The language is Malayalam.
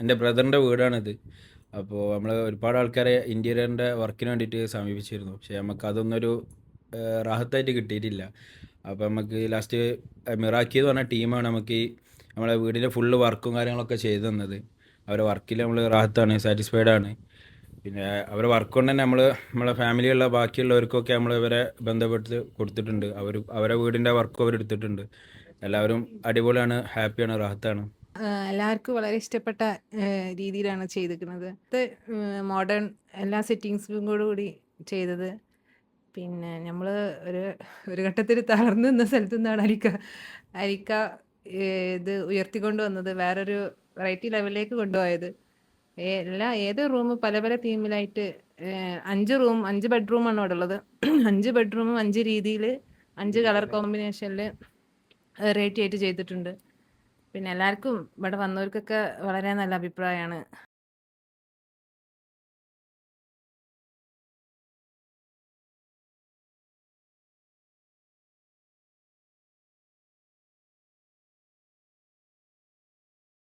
എൻ്റെ ബ്രദറിൻ്റെ വീടാണിത്. അപ്പോൾ നമ്മൾ ഒരുപാട് ആൾക്കാരെ ഇൻറ്റീരിയറിൻ്റെ വർക്കിന് വേണ്ടിയിട്ട് സമീപിച്ചിരുന്നു. പക്ഷേ നമുക്ക് അതൊന്നൊരു റാഹത്തായിട്ട് കിട്ടിയിട്ടില്ല. അപ്പോൾ നമുക്ക് ലാസ്റ്റ് മിറാക്കി എന്ന് പറഞ്ഞ ടീമാണ് നമുക്ക് ഈ നമ്മളെ വീടിൻ്റെ ഫുള്ള് വർക്കും കാര്യങ്ങളൊക്കെ ചെയ്തു തന്നത്. അവരെ വർക്കിൽ നമ്മൾ റാഹത്താണ്, സാറ്റിസ്ഫൈഡ് ആണ്. പിന്നെ അവരെ വർക്ക് കൊണ്ട് തന്നെ നമ്മളെ ഫാമിലിയുള്ള ബാക്കിയുള്ളവർക്കൊക്കെ നമ്മൾ ഇവരെ ബന്ധപ്പെട്ട് കൊടുത്തിട്ടുണ്ട്. അവരെ വീടിൻ്റെ വർക്കും അവരെടുത്തിട്ടുണ്ട്. എല്ലാവരും അടിപൊളിയാണ്, ഹാപ്പിയാണ്, റാഹത്താണ്. എല്ലാവർക്കും വളരെ ഇഷ്ടപ്പെട്ട രീതിയിലാണ് ചെയ്തിരിക്കുന്നത്. ഇത് മോഡേൺ എല്ലാ സെറ്റിങ്സും കൂടി ചെയ്തത്. പിന്നെ നമ്മൾ ഒരു ഒരു ഘട്ടത്തിൽ തളർന്നു നിന്ന സ്ഥലത്തു നിന്നാണ് അരിക്ക ഇത് ഉയർത്തിക്കൊണ്ട് വന്നത്, വേറൊരു വെറൈറ്റി ലെവലിലേക്ക് കൊണ്ടുപോയത്. ഏത് റൂം പല പല തീമിലായിട്ട് 5 ബെഡ്റൂമാണ് അവിടെ ഉള്ളത്. 5 ബെഡ്റൂമും 5 രീതിയിൽ 5 കളർ കോമ്പിനേഷനിൽ വെറൈറ്റി ആയിട്ട് ചെയ്തിട്ടുണ്ട്. പിന്നെ എല്ലാവർക്കും ഇവിടെ വന്നവർക്കൊക്കെ വളരെ നല്ല അഭിപ്രായമാണ്.